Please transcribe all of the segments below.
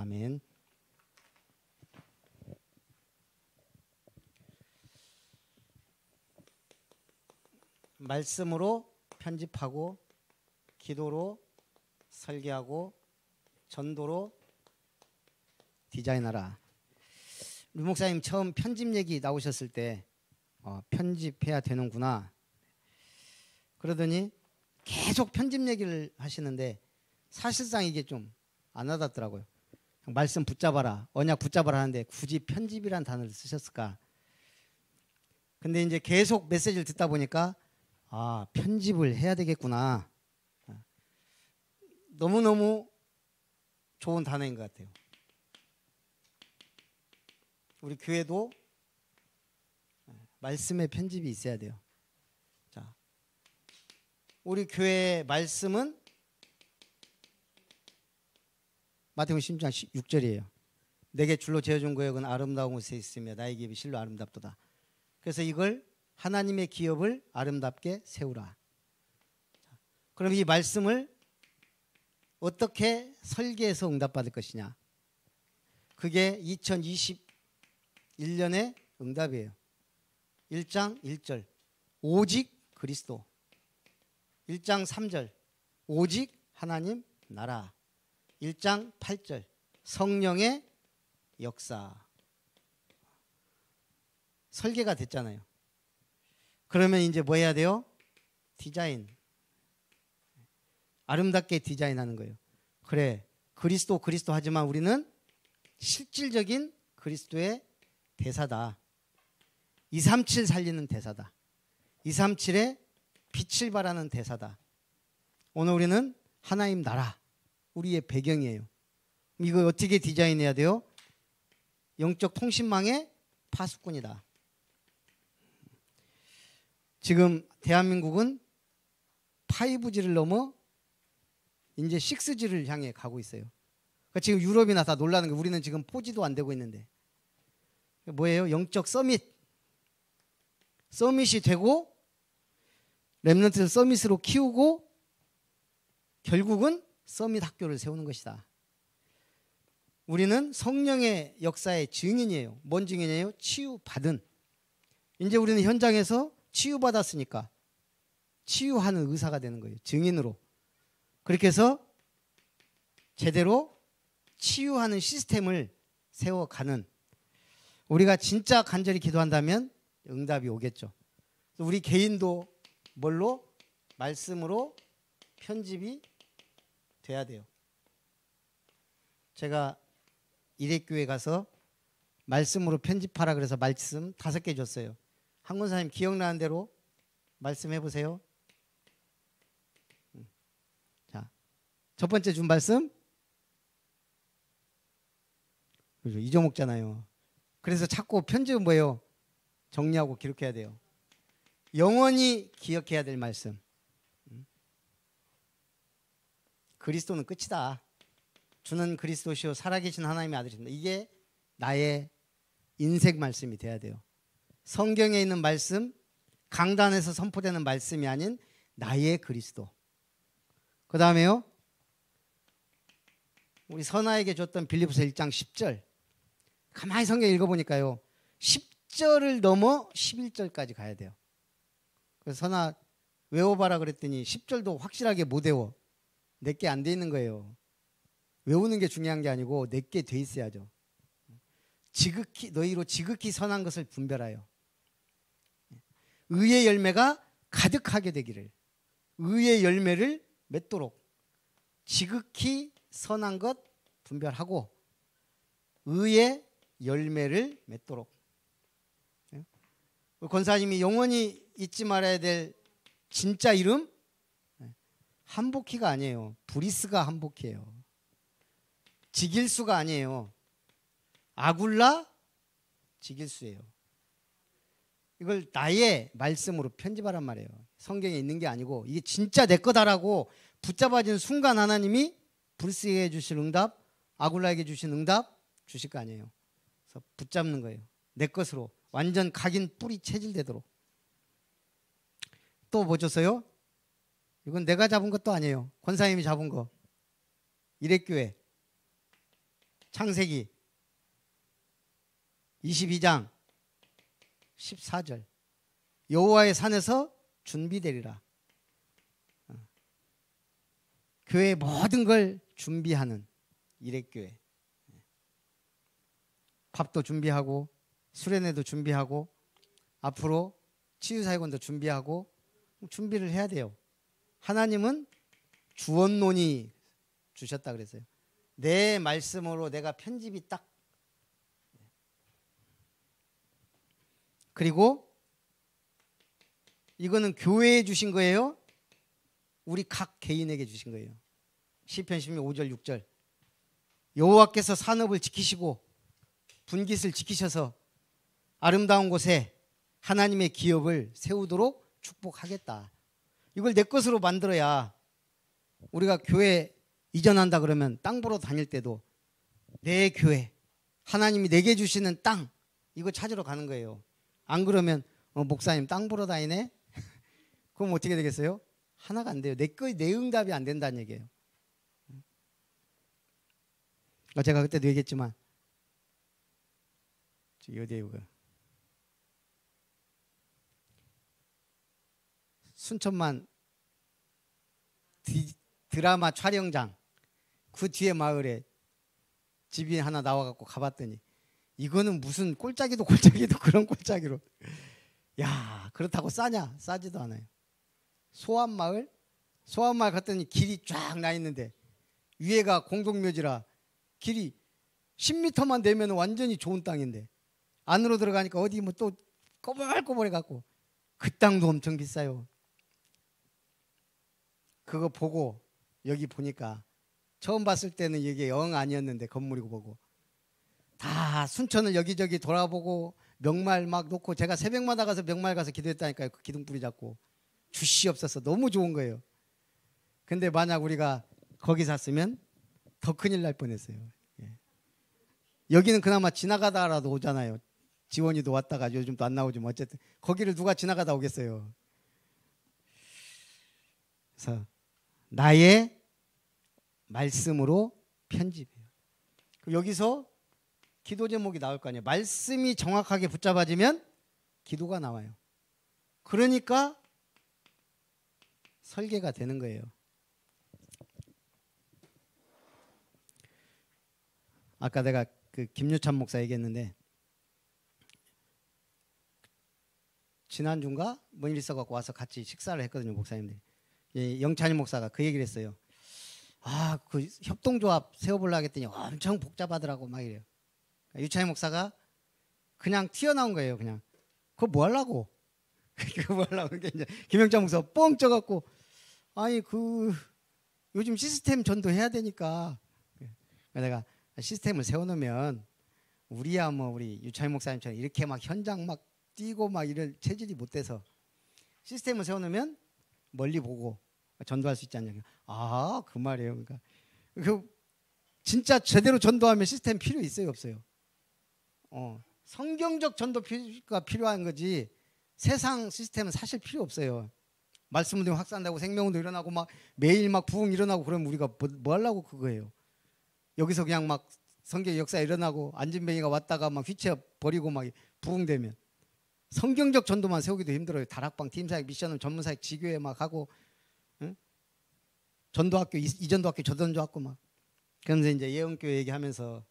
아멘. 말씀으로 편집하고 기도로 설계하고 전도로 디자인하라. 류 목사님 처음 편집 얘기 나오셨을 때 편집해야 되는구나 그러더니 계속 편집 얘기를 하시는데 사실상 이게 좀 안 와닿더라고요. 말씀 붙잡아라, 언약 붙잡아라 하는데 굳이 편집이란 단어를 쓰셨을까? 근데 이제 계속 메시지를 듣다 보니까 편집을 해야 되겠구나. 너무너무 좋은 단어인 것 같아요. 우리 교회도 말씀의 편집이 있어야 돼요. 자, 우리 교회의 말씀은 마태복음 16장 6절이에요. 내게 줄로 재어준 구역은 아름다운 곳에 있으며 나의 기업이 실로 아름답도다. 그래서 이걸 하나님의 기업을 아름답게 세우라. 그럼 이 말씀을 어떻게 설계해서 응답받을 것이냐? 그게 2021년의 응답이에요. 1장 1절 오직 그리스도, 1장 3절 오직 하나님 나라, 1장 8절 성령의 역사. 설계가 됐잖아요. 그러면 이제 뭐 해야 돼요? 디자인. 아름답게 디자인하는 거예요. 그래, 그리스도 하지만 우리는 실질적인 그리스도의 대사다. 237 살리는 대사다. 237의 빛을 발하는 대사다. 오늘 우리는 하나님 나라, 우리의 배경이에요. 이거 어떻게 디자인해야 돼요? 영적 통신망의 파수꾼이다. 지금 대한민국은 5G를 넘어 이제 6G를 향해 가고 있어요. 그러니까 지금 유럽이나 다 놀라는 게 우리는 지금 4G도 안 되고 있는데 뭐예요? 영적 서밋이 되고 렘넌트를 서밋으로 키우고 결국은 서밋 학교를 세우는 것이다. 우리는 성령의 역사의 증인이에요. 뭔 증인이에요? 치유받은. 이제 우리는 현장에서 치유받았으니까 치유하는 의사가 되는 거예요. 증인으로. 그렇게 해서 제대로 치유하는 시스템을 세워가는, 우리가 진짜 간절히 기도한다면 응답이 오겠죠. 우리 개인도 뭘로? 말씀으로 편집이 돼야 돼요. 제가 일회교회 가서 말씀으로 편집하라 그래서 말씀 5개 줬어요. 한 권사님 기억나는 대로 말씀해 보세요. 자, 첫 번째 준 말씀 그죠? 잊어먹잖아요. 그래서 자꾸 편집은 뭐예요? 정리하고 기록해야 돼요. 영원히 기억해야 될 말씀. 그리스도는 끝이다. 주는 그리스도시요 살아계신 하나님의 아들이십니다. 이게 나의 인생 말씀이 돼야 돼요. 성경에 있는 말씀, 강단에서 선포되는 말씀이 아닌 나의 그리스도. 그 다음에요, 우리 선아에게 줬던 빌립보서 1장 10절. 가만히 성경 읽어보니까요, 10절을 넘어 11절까지 가야 돼요. 그래서 선아 외워봐라 그랬더니 10절도 확실하게 못 외워. 내게 안 돼 있는 거예요. 외우는 게 중요한 게 아니고 내게 돼 있어야죠. 너희로 지극히 선한 것을 분별하여 의의 열매가 가득하게 되기를. 의의 열매를 맺도록 지극히 선한 것 분별하고 의의 열매를 맺도록. 권사님이 영원히 잊지 말아야 될 진짜 이름 한복희가 아니에요. 브리스가 한복희예요. 지길수가 아니에요. 아굴라 지길수예요. 이걸 나의 말씀으로 편집하란 말이에요. 성경에 있는 게 아니고 이게 진짜 내 거다라고 붙잡아진 순간 하나님이 브리스에게 주실 응답, 아굴라에게 주신 응답 주실 거 아니에요. 그래서 붙잡는 거예요. 내 것으로 완전 각인 뿌리 체질되도록. 또 뭐 줬어요? 이건 내가 잡은 것도 아니에요. 권사님이 잡은 거. 일회교회 창세기 22장 14절. 여호와의 산에서 준비되리라. 교회의 모든 걸 준비하는 일회교회. 밥도 준비하고 수련회도 준비하고 앞으로 치유사역원도 준비하고 준비를 해야 돼요. 하나님은 주원론이 주셨다 그랬어요. 내 말씀으로 내가 편집이 딱. 그리고 이거는 교회에 주신 거예요? 우리 각 개인에게 주신 거예요. 시편 15절 6절. 여호와께서 산업을 지키시고 분깃을 지키셔서 아름다운 곳에 하나님의 기업을 세우도록 축복하겠다. 이걸 내 것으로 만들어야 우리가 교회 이전한다 그러면 땅 보러 다닐 때도 내 교회, 하나님이 내게 주시는 땅, 이거 찾으러 가는 거예요. 안 그러면 목사님 땅 보러 다니네? 그럼 어떻게 되겠어요? 하나가 안 돼요. 내 응답이 안 된다는 얘기예요. 제가 그때도 얘기했지만 어디에요? 순천만 드라마 촬영장 그 뒤에 마을에 집이 하나 나와갖고 가봤더니 이거는 무슨 꼴짜기도 그런 꼴짜기로. 야, 그렇다고 싸냐? 싸지도 않아요. 소암마을 갔더니 길이 쫙 나 있는데 위에가 공동묘지라 길이 10m만 되면 완전히 좋은 땅인데 안으로 들어가니까 어디 뭐 또 꼬불꼬불해 갖고 그 땅도 엄청 비싸요. 그거 보고 여기 보니까 처음 봤을 때는 이게 영 아니었는데 건물이고 보고 다 순천을 여기저기 돌아보고 명말 막 놓고 제가 새벽마다 가서 명말 가서 기도했다니까요. 그 기둥뿌리 잡고 주시옵소서. 너무 좋은 거예요. 근데 만약 우리가 거기 샀으면 더 큰일 날 뻔했어요. 예. 여기는 그나마 지나가다라도 오잖아요. 지원이도 왔다가 요즘 또 안 나오지만 어쨌든 거기를 누가 지나가다 오겠어요. 그래서 나의 말씀으로 편집해요. 여기서 기도 제목이 나올 거 아니에요. 말씀이 정확하게 붙잡아지면 기도가 나와요. 그러니까 설계가 되는 거예요. 아까 내가 그 김유찬 목사 얘기했는데 지난주인가 뭔 일 있어갖고 와서 같이 식사를 했거든요. 목사님들이. 영찬이 목사가 그 얘기를 했어요. 아, 그 협동조합 세워보려고 했더니 엄청 복잡하더라고 막 이래요. 유찬이 목사가 그냥 튀어나온 거예요. 그냥 그거 뭐 하려고? 그거 뭐 하려고? 그러니까 이제 김영찬 목사가 뻥 쪄갖고 아니 그 요즘 시스템 전도해야 되니까 내가 시스템을 세워놓으면 우리야 뭐 우리 유찬이 목사님처럼 이렇게 막 현장 막 뛰고 막 이럴 체질이 못 돼서 시스템을 세워놓으면 멀리 보고 전도할 수 있지 않냐. 아, 그 말이에요. 그러니까 그 진짜 제대로 전도하면 시스템 필요 있어요, 없어요? 성경적 전도가 필요한 거지 세상 시스템은 사실 필요 없어요. 말씀운동 확산되고 생명운동 일어나고 막 매일 막 부흥 일어나고 그러면 우리가 뭐 하려고 그거예요. 여기서 그냥 막 성경 역사 일어나고 안진뱅이가 왔다가 막 휘체 버리고 막 부흥되면 성경적 전도만 세우기도 힘들어요. 다락방, 팀사역, 미션을 전문사역, 지교회 막 하고 응? 전도학교, 이전도학교, 저전도학교 막 그러면서 이제 예언교회 얘기하면서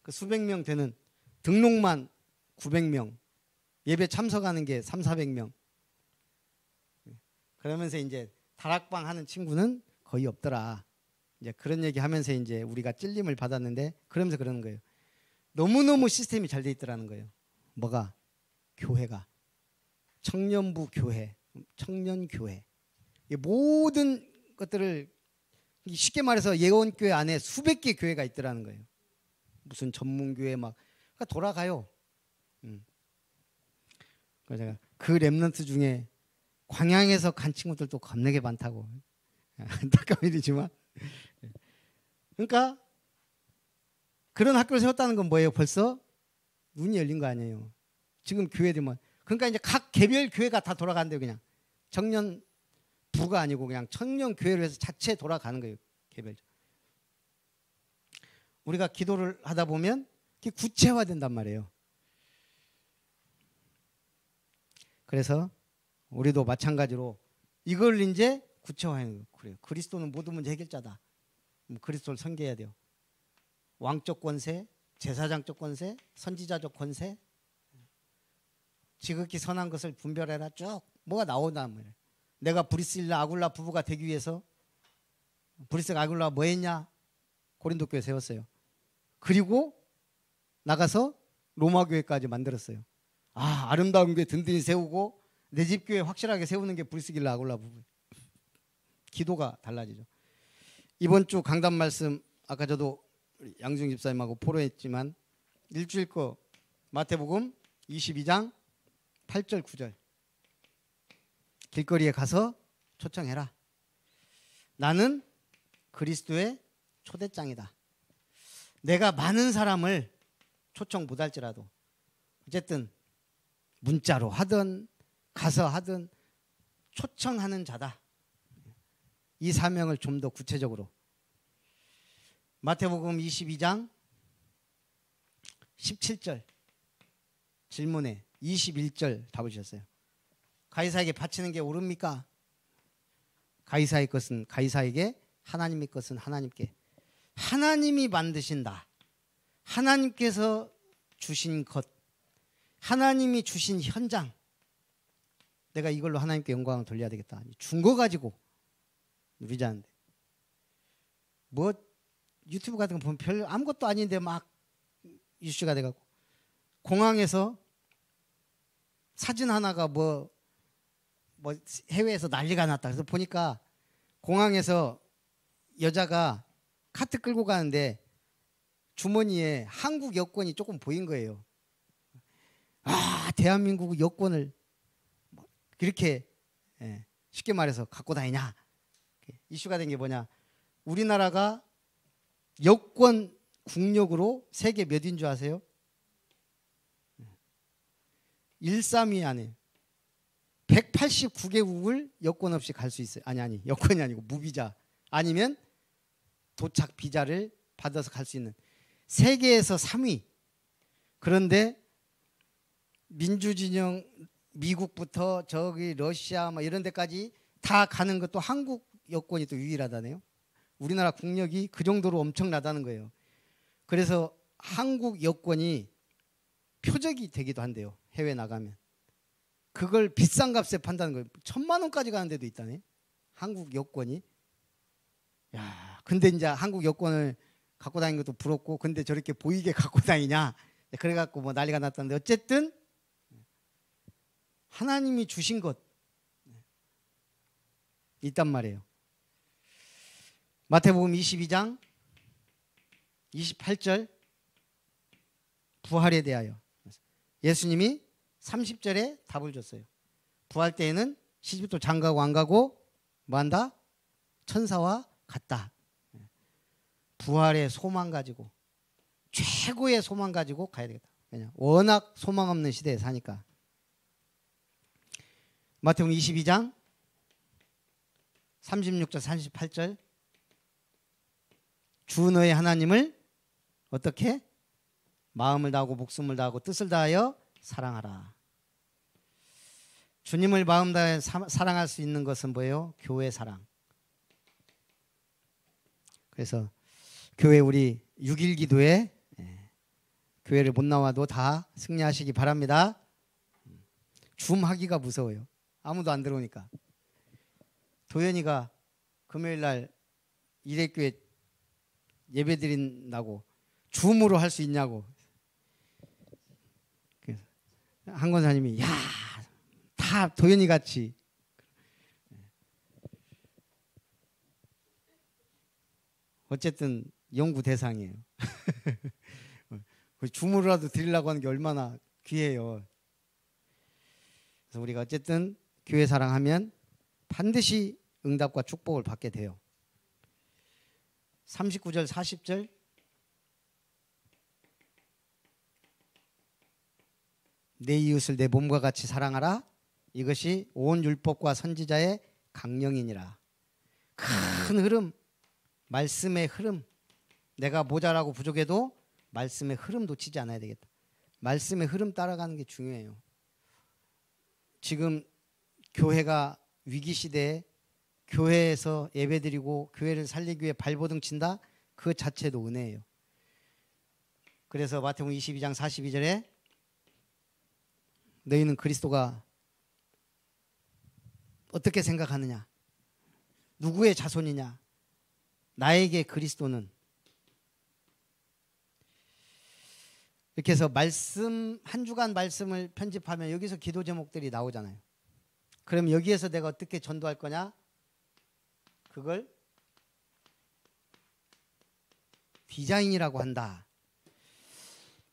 그 수백 명 되는 등록만 900명 예배 참석하는 게 300~400명 그러면서 이제 다락방 하는 친구는 거의 없더라. 이제 그런 얘기 하면서 이제 우리가 찔림을 받았는데 그러면서 그러는 거예요. 너무너무 시스템이 잘 돼 있더라는 거예요. 뭐가? 교회가. 청년부 교회, 청년교회. 모든 것들을 쉽게 말해서 예언교회 안에 수백 개 교회가 있더라는 거예요. 무슨 전문교회 막 그러니까 돌아가요. 그래서 제가 그 랩런트 중에 광양에서 간 친구들도 겁나게 많다고. 안타까운 일이지만 그러니까 그런 학교를 세웠다는 건 뭐예요? 벌써 눈이 열린 거 아니에요. 지금 교회들이 뭐 그러니까 이제 각 개별 교회가 다 돌아간대요. 그냥 청년부가 아니고 그냥 청년 교회로 해서 자체 돌아가는 거예요. 개별. 우리가 기도를 하다 보면 그게 구체화된단 말이에요. 그래서 우리도 마찬가지로 이걸 이제 구체화하는 거예요. 그래요. 그리스도는 모든 문제 해결자다. 그리스도를 섬겨야 돼요. 왕적 권세, 제사장적 권세, 선지자적 권세, 지극히 선한 것을 분별해라. 쭉 뭐가 나오단 말이에요. 내가 브리스일라 아굴라 부부가 되기 위해서 브리스가 아굴라 뭐 했냐? 고린도 교회 세웠어요. 그리고 나가서 로마 교회까지 만들었어요. 아름다운 교회 든든히 세우고 내 집 교회 확실하게 세우는 게 브리스길라 아굴라 부부. 기도가 달라지죠. 이번 주 강단 말씀 아까 저도 양중 집사님하고 포로했지만 일주일 거 마태복음 22장 8절 9절 길거리에 가서 초청해라. 나는 그리스도의 초대장이다. 내가 많은 사람을 초청 못할지라도 어쨌든 문자로 하든 가서 하든 초청하는 자다. 이 사명을 좀 더 구체적으로 마태복음 22장 17절 질문에 21절 답을 주셨어요. 가이사에게 바치는 게 옳습니까? 가이사의 것은 가이사에게, 하나님의 것은 하나님께. 하나님이 만드신다. 하나님께서 주신 것, 하나님이 주신 현장, 내가 이걸로 하나님께 영광을 돌려야 되겠다. 준 거 가지고 누리자는데 뭐 유튜브 같은 거 보면 별 아무것도 아닌데 막 이슈가 돼갖고 공항에서 사진 하나가 뭐 해외에서 난리가 났다. 그래서 보니까 공항에서 여자가 카트 끌고 가는데 주머니에 한국 여권이 조금 보인 거예요. 대한민국 여권을 그렇게 쉽게 말해서 갖고 다니냐. 이슈가 된 게 뭐냐. 우리나라가 여권 국력으로 세계 몇인 줄 아세요? 1~3위 안에 189개국을 여권 없이 갈 수 있어요. 아니 여권이 아니고 무비자 아니면 도착 비자를 받아서 갈 수 있는 세계에서 3위. 그런데 민주진영 미국부터 저기 러시아 뭐 이런 데까지 다 가는 것도 한국 여권이 또 유일하다네요. 우리나라 국력이 그 정도로 엄청나다는 거예요. 그래서 한국 여권이 표적이 되기도 한대요. 해외 나가면. 그걸 비싼 값에 판다는 거예요. 1,000만 원까지 가는 데도 있다네. 한국 여권이. 야, 근데 이제 한국 여권을 갖고 다니는 것도 부럽고, 근데 저렇게 보이게 갖고 다니냐. 그래갖고 뭐 난리가 났다는데, 어쨌든 하나님이 주신 것 있단 말이에요. 마태복음 22장 28절 부활에 대하여 예수님이 30절에 답을 줬어요. 부활 때에는 시집도 장가고 안 가고 뭐한다? 천사와 같다. 부활의 소망 가지고, 최고의 소망 가지고 가야 되겠다. 왜냐? 워낙 소망 없는 시대에 사니까. 마태복음 22장 36절 38절 주 너의 하나님을 어떻게? 마음을 다하고 목숨을 다하고 뜻을 다하여 사랑하라. 주님을 마음 다해 사랑할 수 있는 것은 뭐예요? 교회 사랑. 그래서 교회 우리 6.1 기도에 교회를 못 나와도 다 승리하시기 바랍니다. 줌 하기가 무서워요. 아무도 안 들어오니까. 도현이가 금요일날 일회교회 예배 드린다고 줌으로 할 수 있냐고. 한 권사님이 야, 다 도현이 같이. 어쨌든 연구 대상이에요. 줌으로라도 드리려고 하는 게 얼마나 귀해요. 그래서 우리가 어쨌든 교회 사랑하면 반드시 응답과 축복을 받게 돼요. 39절 40절 내 이웃을 내 몸과 같이 사랑하라. 이것이 온 율법과 선지자의 강령이니라. 큰 흐름, 말씀의 흐름, 내가 모자라고 부족해도 말씀의 흐름 놓치지 않아야 되겠다. 말씀의 흐름 따라가는 게 중요해요. 지금 교회가 위기 시대에 교회에서 예배드리고 교회를 살리기 위해 발버둥 친다? 그 자체도 은혜예요. 그래서 마태복음 22장 42절에 너희는 그리스도가 어떻게 생각하느냐? 누구의 자손이냐? 나에게 그리스도는. 이렇게 해서 말씀, 한 주간 말씀을 편집하면 여기서 기도 제목들이 나오잖아요. 그럼 여기에서 내가 어떻게 전도할 거냐? 그걸 디자인이라고 한다.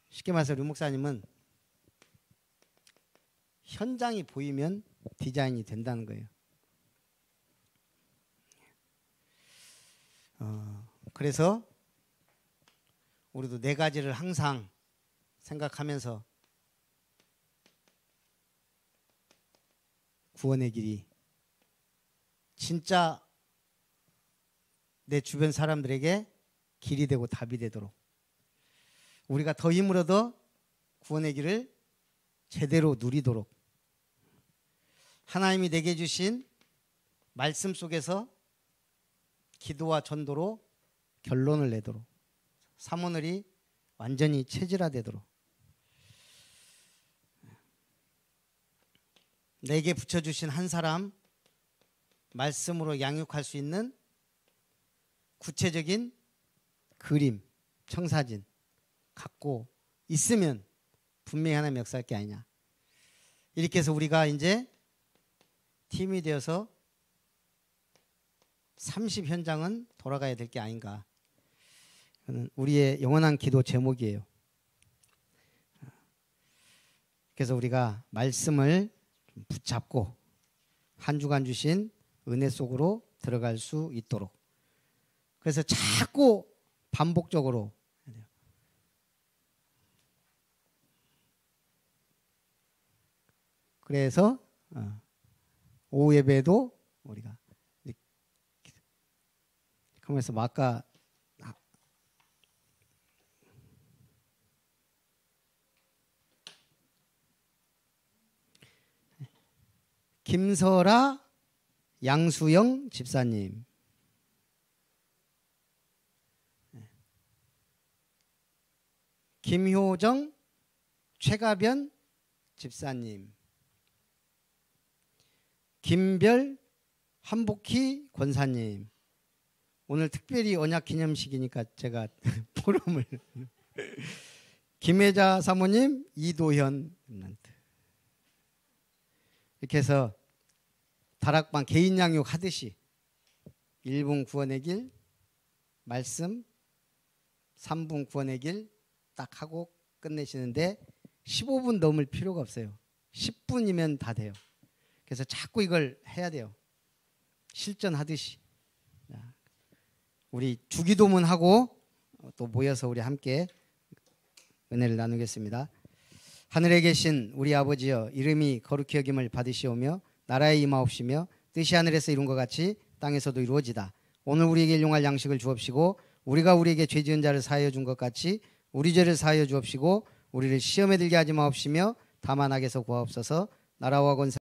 쉽게 말해서 류 목사님은 현장이 보이면 디자인이 된다는 거예요. 그래서 우리도 네 가지를 항상 생각하면서 구원의 길이 진짜 내 주변 사람들에게 길이 되고 답이 되도록 우리가 더 힘을 얻어 구원의 길을 제대로 누리도록 하나님이 내게 주신 말씀 속에서 기도와 전도로 결론을 내도록 사모늘이 완전히 체질화되도록 내게 붙여주신 한 사람 말씀으로 양육할 수 있는 구체적인 그림, 청사진 갖고 있으면 분명히 하나님 역사할 게 아니냐. 이렇게 해서 우리가 이제 팀이 되어서 30 현장은 돌아가야 될 게 아닌가. 우리의 영원한 기도 제목이에요. 그래서 우리가 말씀을 붙잡고 한 주간 주신 은혜 속으로 들어갈 수 있도록. 그래서 자꾸 반복적으로 그래서 오후 예배도 우리가 그러면서 아까 김설아 양수영 집사님, 김효정 최가변 집사님, 김별 한복희 권사님. 오늘 특별히 언약 기념식이니까 제가 포럼을 김혜자 사모님, 이도현 이렇게 해서 다락방 개인 양육 하듯이 1분 구원의 길 말씀 3분 구원의 길 딱 하고 끝내시는데 15분 넘을 필요가 없어요. 10분이면 다 돼요. 그래서 자꾸 이걸 해야 돼요. 실전하듯이. 우리 주기도문하고 또 모여서 우리 함께 은혜를 나누겠습니다. 하늘에 계신 우리 아버지여, 이름이 거룩히 여김을 받으시오며 나라에 임하옵시며 뜻이 하늘에서 이룬 것 같이 땅에서도 이루어지다. 오늘 우리에게 일용할 양식을 주옵시고 우리가 우리에게 죄 지은 자를 사하여 준 것 같이 우리 죄를 사하여 주옵시고 우리를 시험에 들게 하지 마옵시며 다만 악에서 구하옵소서. 나라와 권세